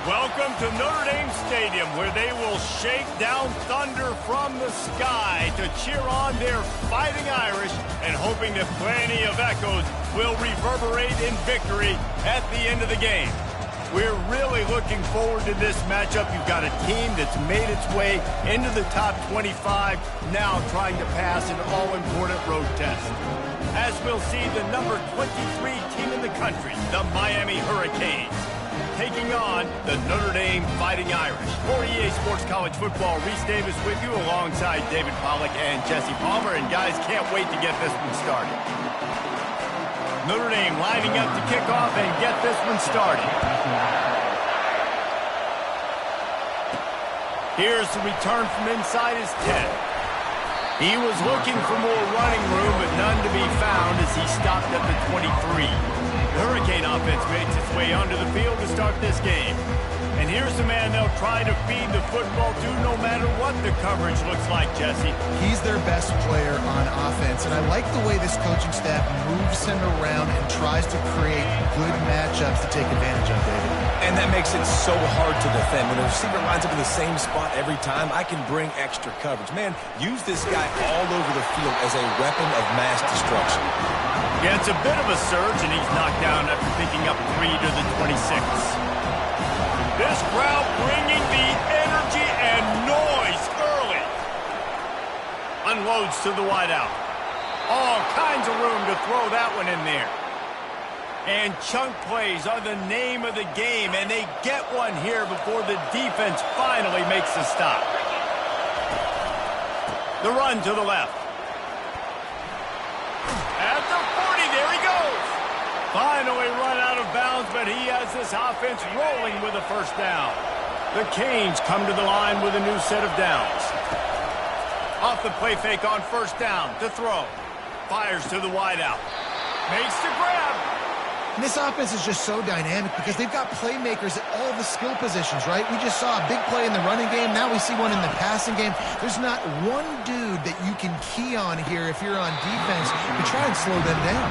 Welcome to Notre Dame Stadium, where they will shake down thunder from the sky to cheer on their Fighting Irish and hoping that plenty of echoes will reverberate in victory at the end of the game. We're really looking forward to this matchup. You've got a team that's made its way into the top 25, now trying to pass an all-important road test. As we'll see the number 23 team in the country, the Miami Hurricanes, taking on the Notre Dame Fighting Irish. For EA Sports College Football, Reese Davis with you alongside David Pollack and Jesse Palmer. And guys, can't wait to get this one started. Notre Dame lining up to kick off and get this one started. Here's the return from inside his 10. He was looking for more running room, but none to be found as he stopped at the 23. The Hurricane offense makes its way onto the field to start this game. And here's the man they'll try to feed the football to no matter what the coverage looks like, Jesse. He's their best player on offense, and I like the way this coaching staff moves him around and tries to create good matchups to take advantage of, David. And that makes it so hard to defend. When a receiver lines up in the same spot every time, I can bring extra coverage. Man, use this guy all over the field as a weapon of mass destruction. Yeah, it's a bit of a surge, and he's knocked down after picking up 3 to the 26. This crowd bringing the energy and noise early. Unloads to the wideout. All kinds of room to throw that one in there. And chunk plays are the name of the game, and they get one here before the defense finally makes a stop. The run to the left. At the 40, there he goes. Finally run out of bounds, but he has this offense rolling with a first down. The Canes come to the line with a new set of downs. Off the play fake on first down to throw. Fires to the wideout. Makes the grab. And this offense is just so dynamic because they've got playmakers at all the skill positions, right? We just saw a big play in the running game. Now we see one in the passing game. There's not one dude that you can key on here if you're on defense to try and slow them down.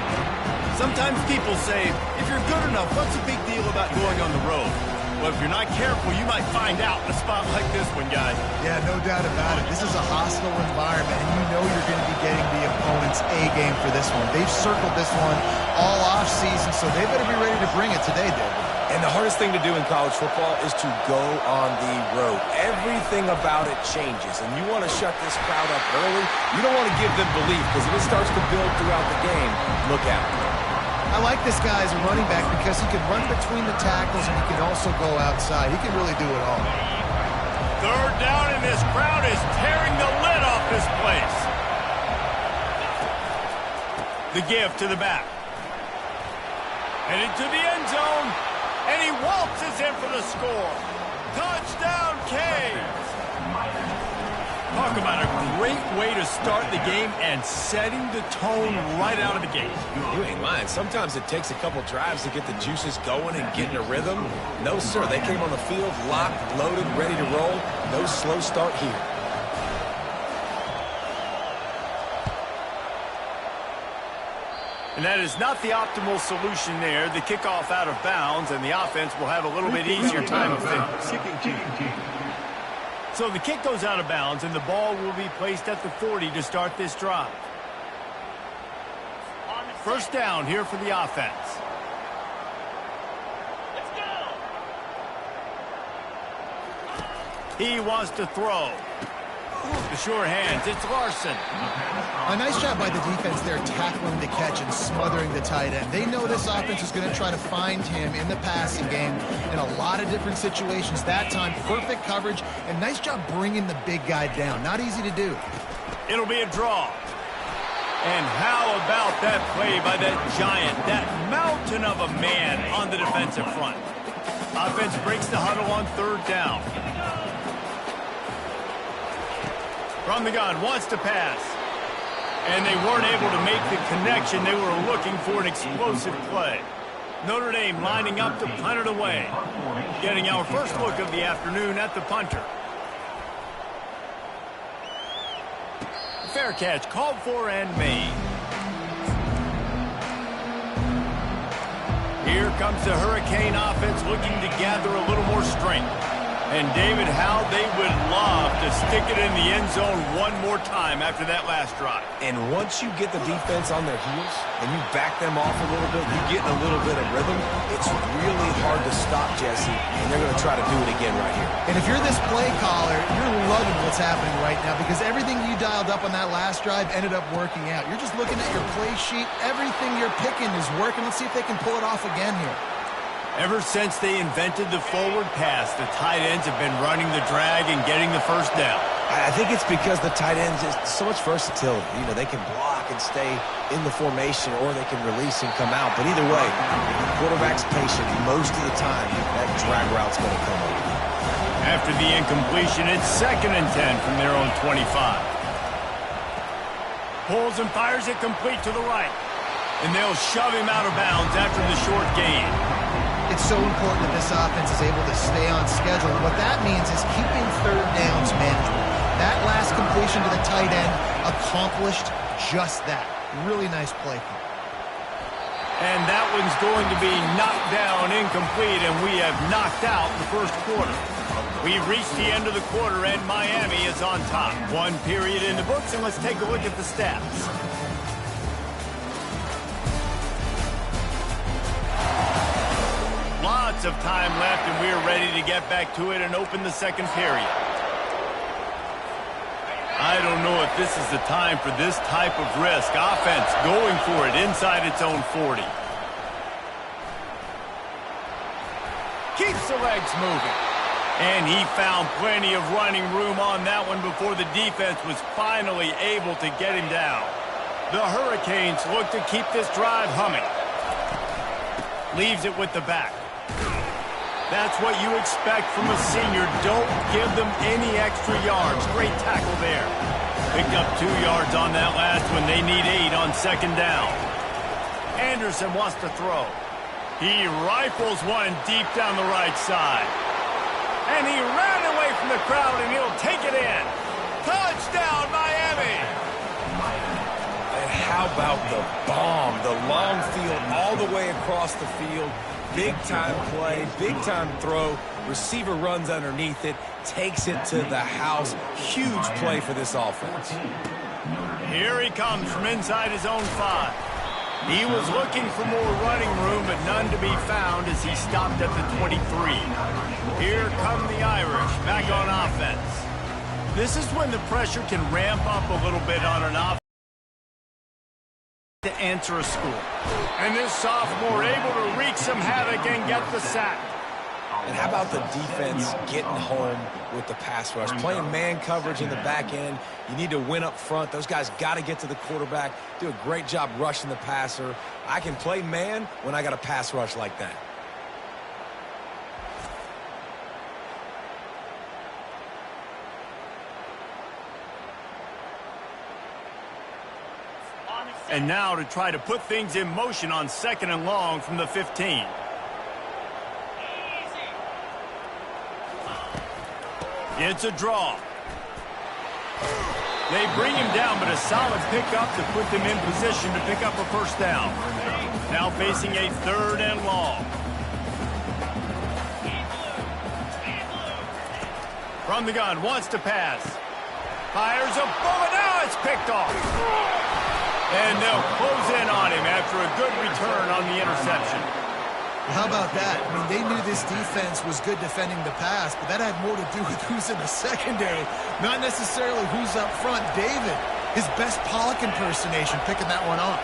Sometimes people say, if you're good enough, what's the big deal about going on the road? Well, if you're not careful, you might find out in a spot like this one, guys. Yeah, no doubt about it. This is a hostile environment, and you know you're going to be getting the opponent's A game for this one. They've circled this one all off-season, so they better be ready to bring it today, David. And the hardest thing to do in college football is to go on the road. Everything about it changes, and you want to shut this crowd up early. You don't want to give them belief, because if it starts to build throughout the game, look out. I like this guy as a running back because he can run between the tackles and he can also go outside. He can really do it all. Third down, and this crowd is tearing the lid off this place. The give to the back. Headed to the end zone, and he waltzes in for the score. Touchdown, Canes! Talk about a great way to start the game and setting the tone right out of the gate. You ain't lying. Sometimes it takes a couple drives to get the juices going and get in a rhythm. No, sir. They came on the field locked, loaded, ready to roll. No slow start here. And that is not the optimal solution there. The kickoff out of bounds, and the offense will have a little bit easier time of things. So the kick goes out of bounds, and the ball will be placed at the 40 to start this drive. First down here for the offense. Let's go. He wants to throw. The sure hands, it's Larson. A nice job by the defense there, tackling the catch and smothering the tight end. They know this offense is going to try to find him in the passing game in a lot of different situations. That time, perfect coverage, and nice job bringing the big guy down. Not easy to do. It'll be a draw. And how about that play by that giant, that mountain of a man on the defensive front? Offense breaks the huddle on third down. From the gun, wants to pass. And they weren't able to make the connection. They were looking for an explosive play. Notre Dame lining up to punt it away. Getting our first look of the afternoon at the punter. Fair catch called for and made. Here comes the Hurricane offense looking to gather a little more strength. And, David, how they would love to stick it in the end zone one more time after that last drive. And once you get the defense on their heels and you back them off a little bit, you get in a little bit of rhythm, it's really hard to stop, Jesse, and they're going to try to do it again right here. And if you're this play caller, you're loving what's happening right now because everything you dialed up on that last drive ended up working out. You're just looking at your play sheet. Everything you're picking is working. Let's see if they can pull it off again here. Ever since they invented the forward pass, the tight ends have been running the drag and getting the first down. I think it's because the tight ends is so much versatility. You know, they can block and stay in the formation, or they can release and come out. But either way, the quarterback's patient most of the time. That drag route's going to come over. After the incompletion, it's 2nd and 10 from their own 25. Pulls and fires it complete to the right. And they'll shove him out of bounds after the short gain. It's so important that this offense is able to stay on schedule. What that means is keeping third downs manageable. That last completion to the tight end accomplished just that. Really nice play call. And that one's going to be knocked down incomplete, and we have knocked out the first quarter. We've reached the end of the quarter, and Miami is on top. One period in the books, and let's take a look at the stats. Lots of time left, and we're ready to get back to it and open the second period. I don't know if this is the time for this type of risk. Offense going for it inside its own 40. Keeps the legs moving. And he found plenty of running room on that one before the defense was finally able to get him down. The Hurricanes look to keep this drive humming. Leaves it with the back. That's what you expect from a senior. Don't give them any extra yards. Great tackle there. Picked up 2 yards on that last one. They need 8 on 2nd down. Anderson wants to throw. He rifles one deep down the right side. And he ran away from the crowd, and he'll take it in. Touchdown, Miami! And how about the bomb? The long field all the way across the field. Big-time play, big-time throw. Receiver runs underneath it, takes it to the house. Huge play for this offense. Here he comes from inside his own 5. He was looking for more running room, but none to be found as he stopped at the 23. Here come the Irish back on offense. This is when the pressure can ramp up a little bit on an offense to answer a score. And this sophomore able to wreak some havoc and get the sack. And how about the defense getting home with the pass rush? Playing man coverage in the back end. You need to win up front. Those guys got to get to the quarterback. Do a great job rushing the passer. I can play man when I got a pass rush like that. And now to try to put things in motion on 2nd and long from the 15. It's a draw. They bring him down, but a solid pickup to put them in position to pick up a first down. Now facing a 3rd and long. From the gun, wants to pass. Fires a bullet. Now it's picked off. And they'll close in on him after a good return on the interception. Well, how about that? I mean, they knew this defense was good defending the pass, but that had more to do with who's in the secondary, not necessarily who's up front. David, his best Pollock impersonation, picking that one off.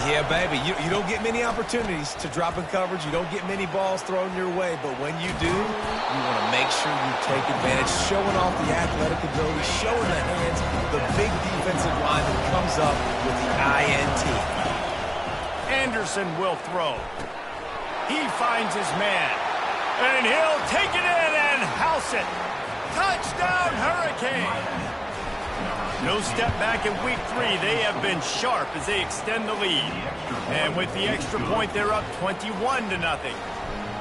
Yeah, baby, you don't get many opportunities to drop in coverage. You don't get many balls thrown your way, but when you do, you want to make sure you take advantage, showing off the athletic ability, showing the hands, the big defensive line that comes up with the INT. Anderson will throw. He finds his man, and he'll take it in and house it. Touchdown, Hurricane! No step back in week 3. They have been sharp as they extend the lead. And with the extra point, they're up 21-0.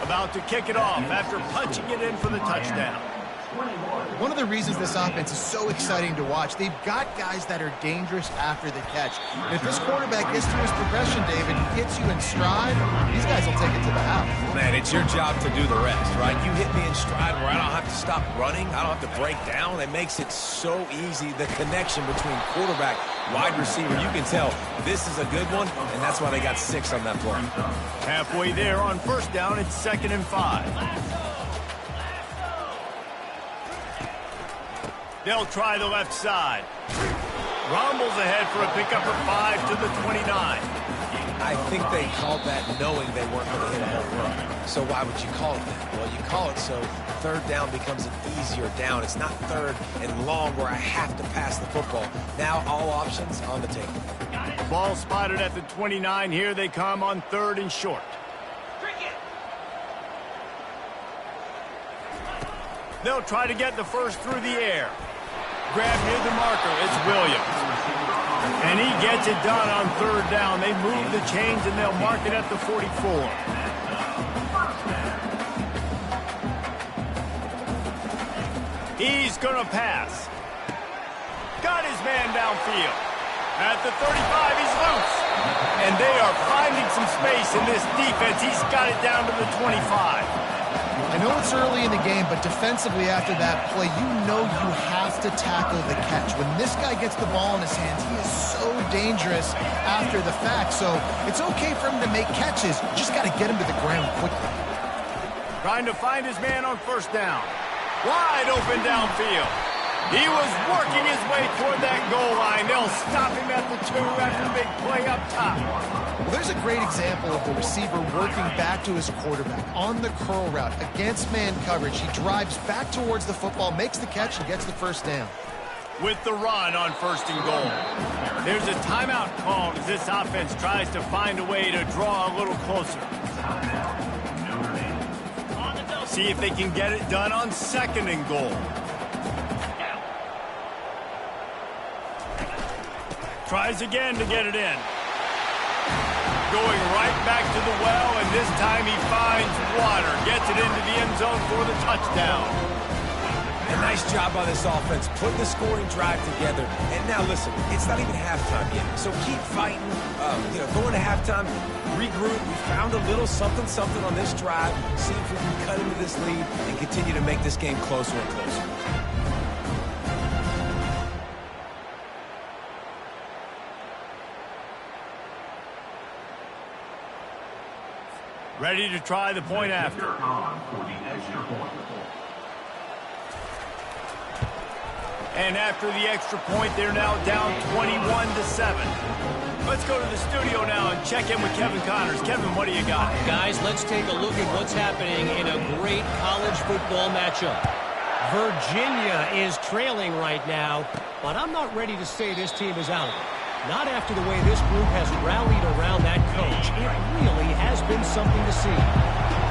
About to kick it off after punching it in for the touchdown. One of the reasons this offense is so exciting to watch, they've got guys that are dangerous after the catch. And if this quarterback gets through his progression, David, he gets you in stride, these guys will take it to the house. Man, it's your job to do the rest, right? You hit me in stride where I don't have to stop running. I don't have to break down. It makes it so easy, the connection between quarterback, wide receiver. You can tell this is a good one, and that's why they got 6 on that play. Halfway there on first down, it's 2nd and 5. They'll try the left side. Rumbles ahead for a pickup of 5 to the 29. I think they called that knowing they weren't going to hit a home run. So why would you call it that? Well, you call it so 3rd down becomes an easier down. It's not 3rd and long where I have to pass the football. Now all options on the table. Ball spotted at the 29. Here they come on 3rd and short. They'll try to get the first through the air. Grab near the marker. It's Williams. And he gets it done on 3rd down. They move the chains and they'll mark it at the 44. He's going to pass. Got his man downfield. At the 35, he's loose. And they are finding some space in this defense. He's got it down to the 25. I know it's early in the game, but defensively after that play, you know you have to tackle the catch. When this guy gets the ball in his hands, he is so dangerous after the fact. So it's okay for him to make catches. You just got to get him to the ground quickly. Trying to find his man on 1st down. Wide open downfield. He was working his way toward that goal line. They'll stop him at the 2 after the big play up top. Well, there's a great example of the receiver working back to his quarterback on the curl route against man coverage. He drives back towards the football, makes the catch, and gets the 1st down. With the run on 1st and goal. There's a timeout called as this offense tries to find a way to draw a little closer. See if they can get it done on 2nd and goal. Tries again to get it in. Going right back to the well, and this time he finds water. Gets it into the end zone for the touchdown. A nice job by this offense, putting the scoring drive together. And now listen, it's not even halftime yet, so keep fighting. Going to halftime, regroup. We found a little something on this drive. See if we can cut into this lead and continue to make this game closer and closer. Ready to try the point after. And after the extra point, they're now down 21-7. Let's go to the studio now and check in with Kevin Connors. Kevin, what do you got? Guys, let's take a look at what's happening in a great college football matchup. Virginia is trailing right now, but I'm not ready to say this team is out of it. Not after the way this group has rallied around that coach. It really has been something to see.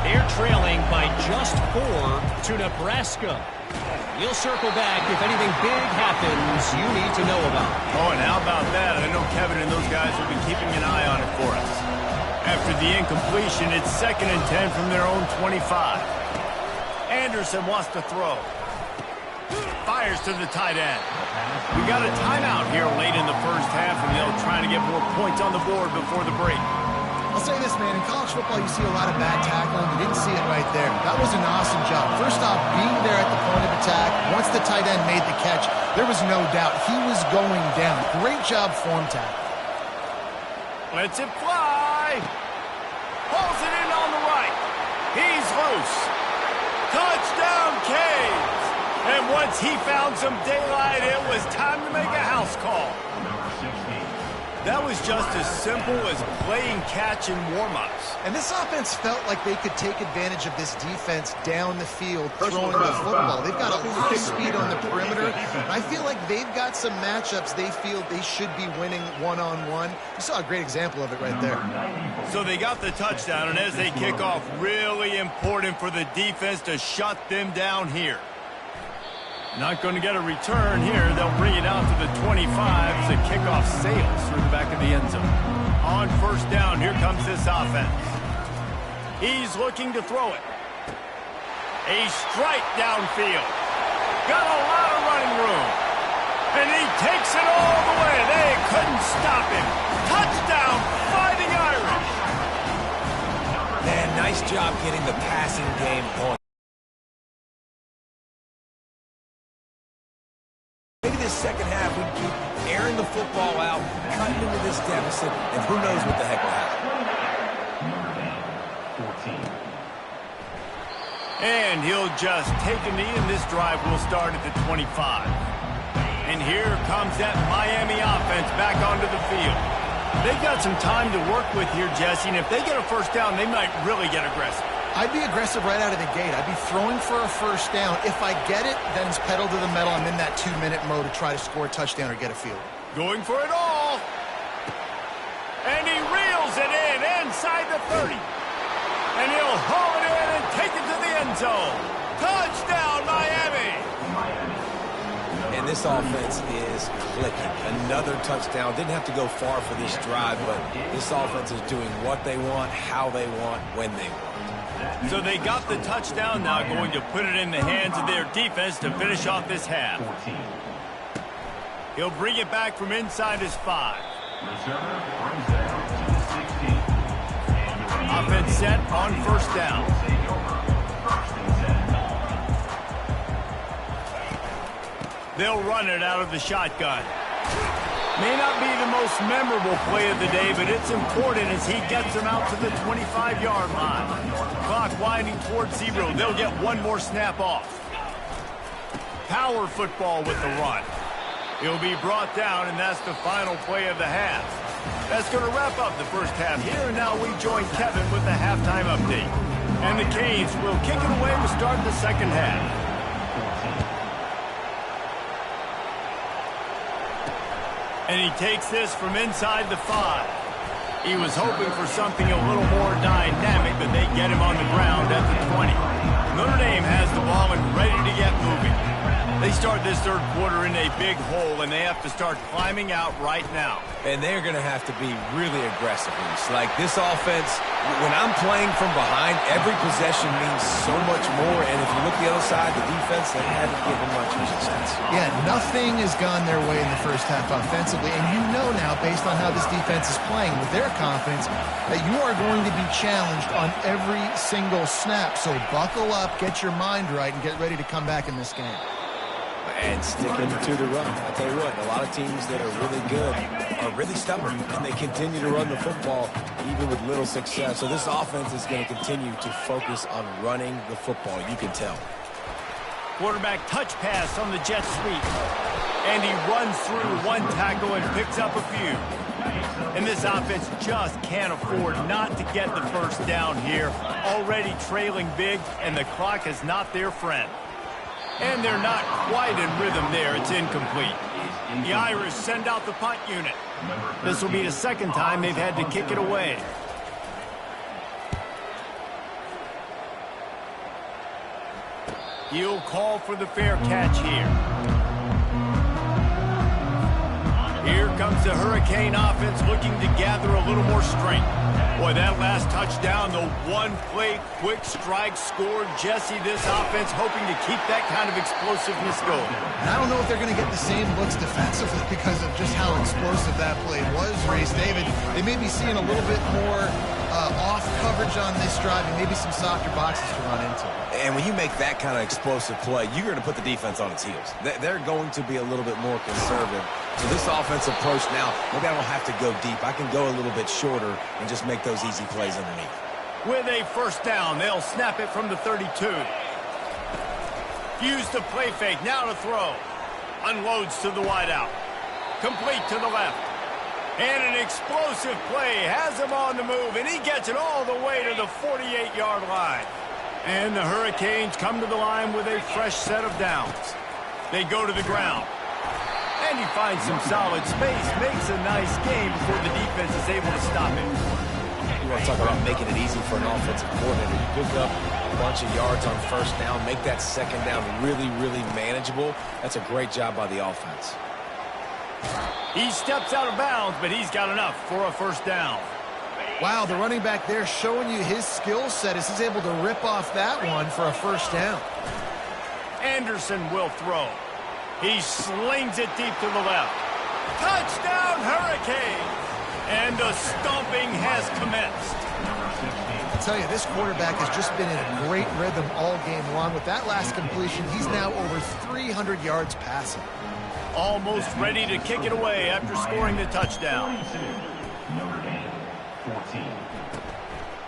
They're trailing by just 4 to Nebraska. We'll circle back if anything big happens you need to know about. Oh, and how about that? I know Kevin and those guys have been keeping an eye on it for us. After the incompletion, it's 2nd and 10 from their own 25. Anderson wants to throw. Fires to the tight end. We got a timeout here late in the 1st half, and they'll try to get more points on the board before the break. I'll say this, man. In college football, you see a lot of bad tackling. You didn't see it right there. That was an awesome job. First off, being there at the point of attack. Once the tight end made the catch, there was no doubt he was going down. Great job form tackle. Lets it fly. Pulls it in on the right. He's loose. Touchdown, Canes. And once he found some daylight, it was time to make a house call. That was just as simple as playing catch in warm-ups. And this offense felt like they could take advantage of this defense down the field, throwing the football. They've got a lot of speed on the perimeter. And I feel like they've got some matchups they feel they should be winning one-on-one. You saw a great example of it right there. So they got the touchdown, and as they kick off, really important for the defense to shut them down here. Not going to get a return here. They'll bring it out to the 25 as the kickoff sails through the back of the end zone. On 1st down, here comes this offense. He's looking to throw it. A strike downfield. Got a lot of running room. And he takes it all the way. They couldn't stop him. Touchdown, Fighting Irish. Man, nice job getting the passing game going. Maybe this second half we keep airing the football out, cutting into this deficit, and who knows what the heck will happen. And he'll just take a knee, and this drive will start at the 25. And here comes that Miami offense back onto the field. They've got some time to work with here, Jesse, and if they get a first down, they might really get aggressive. I'd be aggressive right out of the gate. I'd be throwing for a first down. If I get it, then it's pedal to the metal. I'm in that 2-minute mode to try to score a touchdown or get a field. Going for it all. And he reels it in inside the 30. And he'll haul it in and take it to the end zone. Touchdown, Miami. And this offense is clicking. Another touchdown. Didn't have to go far for this drive, but this offense is doing what they want, how they want, when they want. So they got the touchdown, now going to put it in the hands of their defense to finish off this half. He'll bring it back from inside his 5. Offense set on first down. They'll run it out of the shotgun. May not be the most memorable play of the day, but it's important as he gets them out to the 25-yard line. Clock winding towards 0. They'll get one more snap off. Power football with the run. He'll be brought down, and that's the final play of the half. That's going to wrap up the first half here, and now we join Kevin with the halftime update. And the Canes will kick it away to start the second half. And he takes this from inside the 5. He was hoping for something a little more dynamic, but they get him on the ground at the 20. Notre Dame has the ball and ready to get moving. They start this third quarter in a big hole, and they have to start climbing out right now. And they're going to have to be really aggressive. Like this offense, when I'm playing from behind, every possession means so much more. And if you look the other side, the defense, they haven't given much resistance. Yeah, nothing has gone their way in the first half offensively. And you know now, based on how this defense is playing with their confidence, that you are going to be challenged on every single snap. So buckle up, get your mind right, and get ready to come back in this game. And sticking to the run. I'll tell you what, a lot of teams that are really good are really stubborn, and they continue to run the football even with little success. So this offense is going to continue to focus on running the football. You can tell. Quarterback touch pass on the jet sweep. And he runs through one tackle and picks up a few. And this offense just can't afford not to get the first down here. Already trailing big, and the clock is not their friend. And they're not quite in rhythm there. It's incomplete. The Irish send out the punt unit. This will be the second time they've had to kick it away. He'll call for the fair catch here. Here comes the Hurricane offense looking to gather a little more strength. Boy, that last touchdown, the one-play quick strike scored. Jesse, this offense hoping to keep that kind of explosiveness going. And I don't know if they're going to get the same looks defensively because of just how explosive that play was, Race David. They may be seeing a little bit more off coverage on this drive and maybe some softer boxes to run into. And when you make that kind of explosive play, you're going to put the defense on its heels. They're going to be a little bit more conservative. So this offensive approach now, maybe I don't have to go deep. I can go a little bit shorter and just make those easy plays underneath. With a first down, they'll snap it from the 32. Use the play fake, now to throw. Unloads to the wideout. Complete to the left. And an explosive play has him on the move, and he gets it all the way to the 48-yard line. And the Hurricanes come to the line with a fresh set of downs. They go to the ground. And he finds some solid space, makes a nice game before the defense is able to stop him. You want to talk about making it easy for an offensive coordinator. You pick up a bunch of yards on first down, make that second down really, really manageable. That's a great job by the offense. He steps out of bounds, but he's got enough for a first down. Wow, the running back there showing you his skill set as he's able to rip off that one for a first down. Anderson will throw. He slings it deep to the left. Touchdown, Hurricanes! And the stomping has commenced. I tell you, this quarterback has just been in a great rhythm all game long. With that last completion, he's now over 300 yards passing. Almost ready to kick it away after scoring the touchdown.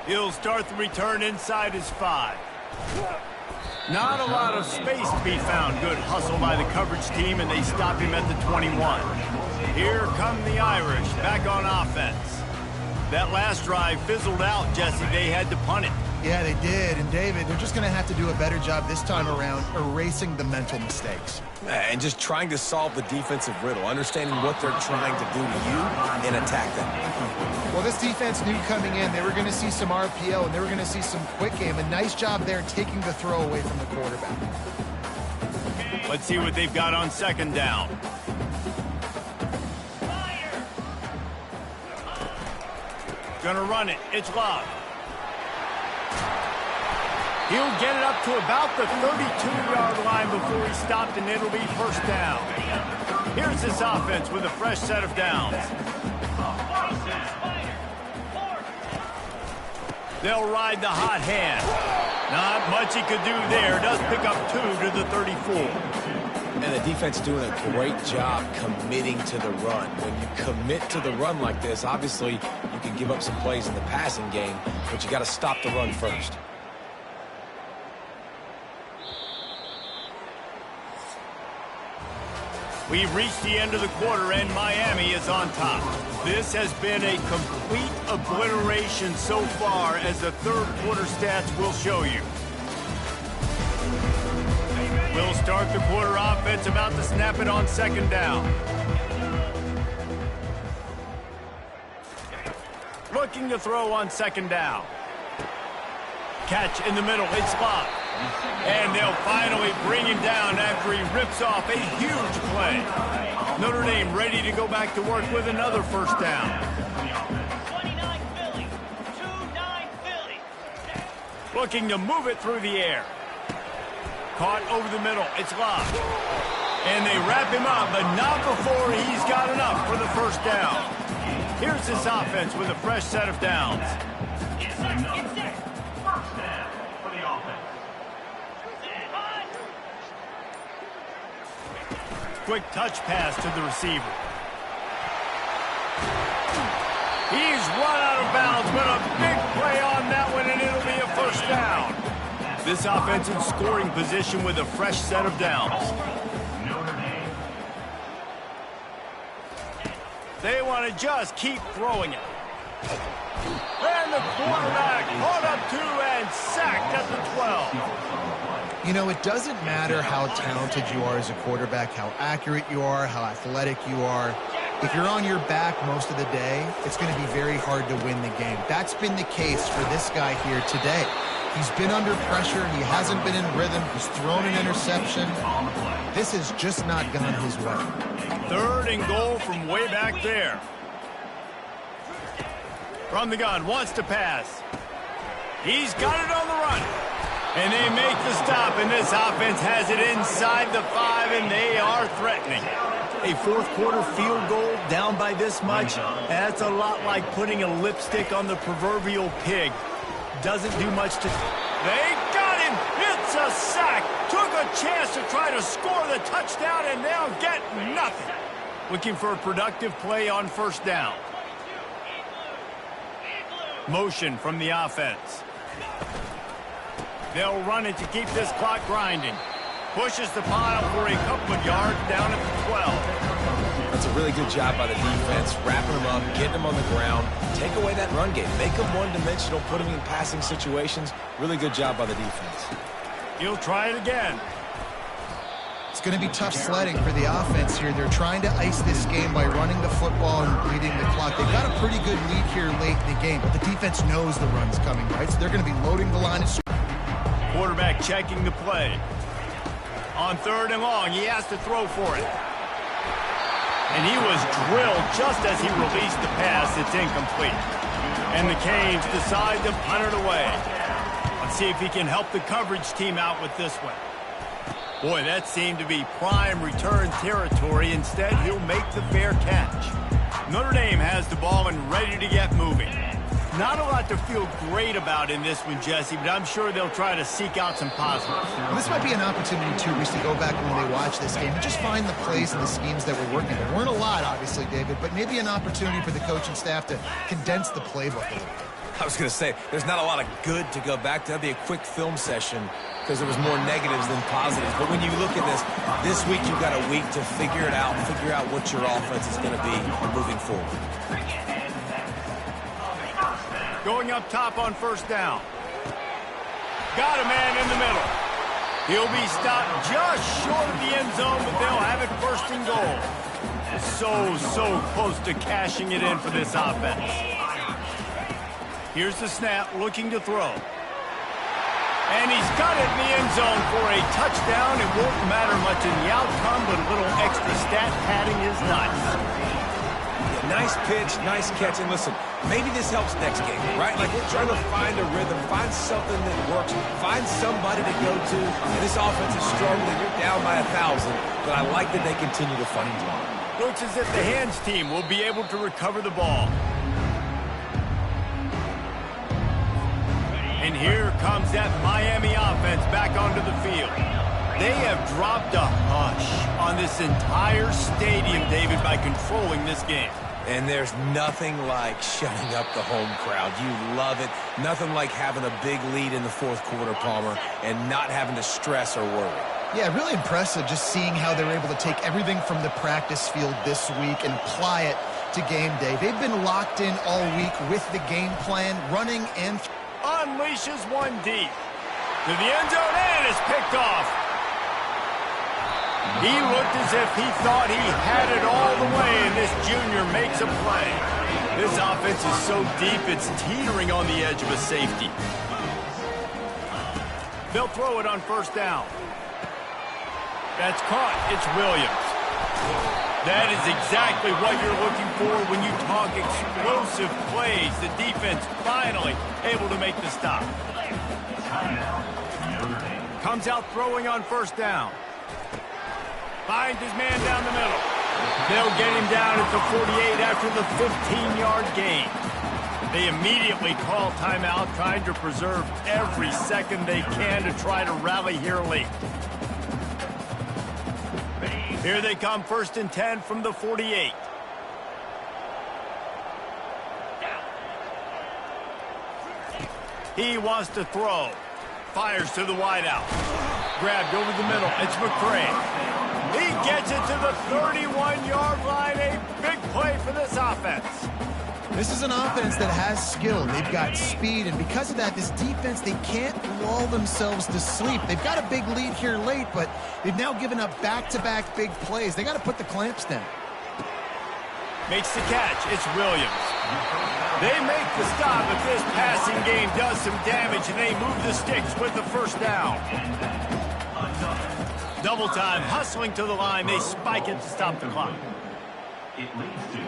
He'll start the return inside his 5. Not a lot of space to be found. Good hustle by the coverage team, and they stop him at the 21. Here come the Irish, back on offense. That last drive fizzled out, Jesse. They had to punt it. Yeah, they did. And, David, they're just going to have to do a better job this time around erasing the mental mistakes. And just trying to solve the defensive riddle, understanding what they're trying to do to you and attack them. Well, this defense knew coming in they were going to see some RPO and they were going to see some quick game. A nice job there taking the throw away from the quarterback. Let's see what they've got on second down. Gonna run it. It's locked. He'll get it up to about the 32-yard line before he stopped, and it'll be first down. Here's this offense with a fresh set of downs. They'll ride the hot hand. Not much he could do there. Does pick up 2 to the 34. And the defense doing a great job committing to the run. When you commit to the run like this, obviously you can give up some plays in the passing game, but you got to stop the run first. We've reached the end of the quarter, and Miami is on top. This has been a complete obliteration so far, as the third quarter stats will show you. We'll start the quarter offense, about to snap it on second down. Looking to throw on second down. Catch in the middle, it's locked. And they'll finally bring him down after he rips off a huge play. Notre Dame ready to go back to work with another first down. 29 Philly, 2-9 Philly. Looking to move it through the air. Caught over the middle, it's locked. And they wrap him up, but not before he's got enough for the first down. Here's this offense with a fresh set of downs. Quick touch pass to the receiver. He's run out of bounds, but a big play on that one, and it'll be a first down. This offense in scoring position with a fresh set of downs. They want to just keep throwing it. And the quarterback caught up 2 and sacked at the 12. You know, it doesn't matter how talented you are as a quarterback, how accurate you are, how athletic you are. If you're on your back most of the day, it's going to be very hard to win the game. That's been the case for this guy here today. He's been under pressure. He hasn't been in rhythm. He's thrown an interception. This has just not gone his way. 3rd and goal from way back there. From the gun, wants to pass. He's got it on the run. And they make the stop, and this offense has it inside the 5, and they are threatening. A fourth quarter field goal down by this much, that's a lot like putting a lipstick on the proverbial pig. Doesn't do much to... They got him! It's a sack! Took a chance to try to score the touchdown, and they'll get nothing. Looking for a productive play on first down. Motion from the offense. They'll run it to keep this clock grinding. Pushes the pile for a couple of yards down at the 12. That's a really good job by the defense, wrapping them up, getting them on the ground, take away that run game, make them one-dimensional, put them in passing situations. Really good job by the defense. He'll try it again. It's going to be tough sledding for the offense here. They're trying to ice this game by running the football and bleeding the clock. They've got a pretty good lead here late in the game, but the defense knows the run's coming, right? So they're going to be loading the line of scrimmage. Quarterback checking the play. On 3rd and long, he has to throw for it. And he was drilled just as he released the pass. It's incomplete. And the Canes decide to punt it away. Let's see if he can help the coverage team out with this one. Boy, that seemed to be prime return territory. Instead, he'll make the fair catch. Notre Dame has the ball and ready to get moving. Not a lot to feel great about in this one, Jesse, but I'm sure they'll try to seek out some positives. Well, this might be an opportunity, too, Reese, to go back when they watch this game and just find the plays and the schemes that were working. There weren't a lot, obviously, David, but maybe an opportunity for the coaching staff to condense the playbook a little bit. I was going to say, there's not a lot of good to go back to. That'd be a quick film session because there was more negatives than positives. But when you look at this week you've got a week to figure it out, figure out what your offense is going to be moving forward. Going up top on first down. Got a man in the middle. He'll be stopped just short of the end zone, but they'll have it first and goal. So close to cashing it in for this offense. Here's the snap, looking to throw. And he's got it in the end zone for a touchdown. It won't matter much in the outcome, but a little extra stat padding is nice. Yeah, nice pitch, nice catch. And listen, maybe this helps next game, right? Like we're trying to find a rhythm, find something that works, find somebody to go to. And this offense is struggling. You're down by 1,000, but I like that they continue to find it. Looks as if the hands team will be able to recover the ball. And here comes that Miami offense back onto the field. They have dropped a hush on this entire stadium, David, by controlling this game. And there's nothing like shutting up the home crowd. You love it. Nothing like having a big lead in the fourth quarter, Palmer, and not having to stress or worry. Yeah, really impressive just seeing how they're able to take everything from the practice field this week and apply it to game day. They've been locked in all week with the game plan, running and unleashes one deep to the end zone and is picked off. He looked as if he thought he had it all the way, and this junior makes a play. This offense is so deep it's teetering on the edge of a safety. They'll throw it on first down. That's caught. It's Williams. That is exactly what you're looking for when you talk explosive plays. The defense finally able to make the stop. Comes out throwing on first down. Finds his man down the middle. They'll get him down at the 48 after the 15-yard gain. They immediately call timeout, trying to preserve every second they can to try to rally here late. Here they come, first and 10 from the 48. He wants to throw. Fires to the wideout. Grabbed over the middle. It's McCray. He gets it to the 31-yard line. A big play for this offense. This is an offense that has skill. They've got speed, and because of that, this defense, they can't lull themselves to sleep. They've got a big lead here late, but they've now given up back-to-back big plays. They got to put the clamps down. Makes the catch. It's Williams. They make the stop if this passing game does some damage, and they move the sticks with the first down. Double time, hustling to the line. They spike it to stop the clock. It leads to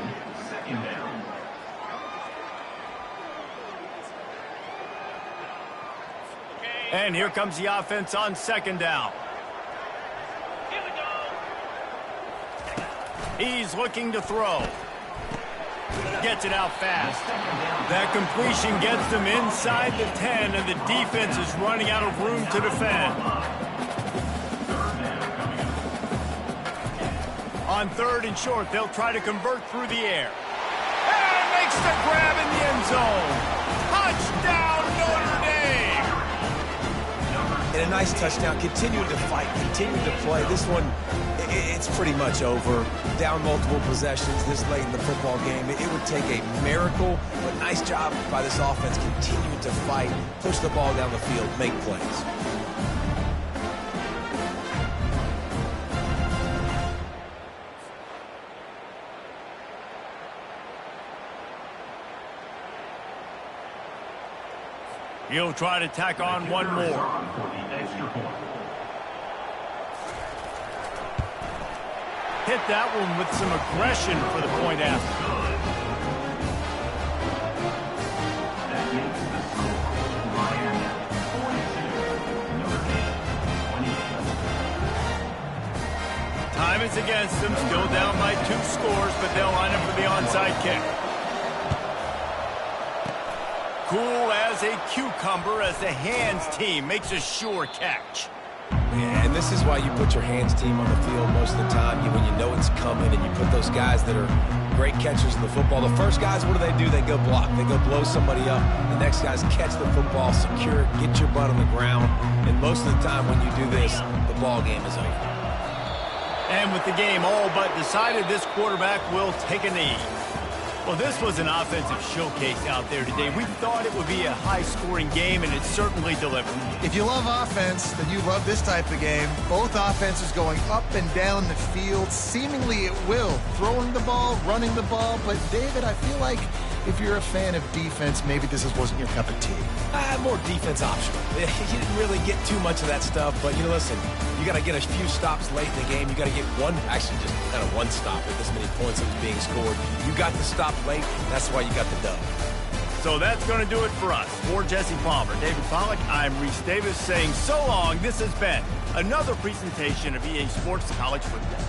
second down. And here comes the offense on second down. Here we go. He's looking to throw. Gets it out fast. That completion gets them inside the 10, and the defense is running out of room to defend. On third and short, they'll try to convert through the air. And makes the grab in the end zone. Touchdown, Notre Dame! And a nice touchdown. Continuing to fight, continuing to play. This one, it's pretty much over. Down multiple possessions this late in the football game. It would take a miracle, but nice job by this offense continuing to fight, push the ball down the field, make plays. He'll try to tack on one more. Hit that one with some aggression for the point after. Time is against them. Still down by 2 scores, but they'll line up for the onside kick. Cool as a cucumber as the hands team makes a sure catch. Yeah, and this is why you put your hands team on the field most of the time. When you know it's coming and you put those guys that are great catchers in the football. The first guys, what do? They go block. They go blow somebody up. The next guys catch the football, secure it, get your butt on the ground. And most of the time when you do this, the ball game is over. And with the game all but decided, this quarterback will take a knee. Well, this was an offensive showcase out there today. We thought it would be a high-scoring game, and it certainly delivered. If you love offense, then you love this type of game. Both offenses going up and down the field, seemingly at will. Throwing the ball, running the ball. But, David, I feel like if you're a fan of defense, maybe this wasn't your cup of tea. More defense optional. You didn't really get too much of that stuff, but, listen, you got to get a few stops late in the game. You got to get just kind of one stop with this many points that was being scored. You got the stop late, that's why you got the dub. So that's going to do it for us. For Jesse Palmer, David Pollack, I'm Reese Davis saying so long. This has been another presentation of EA Sports College Football.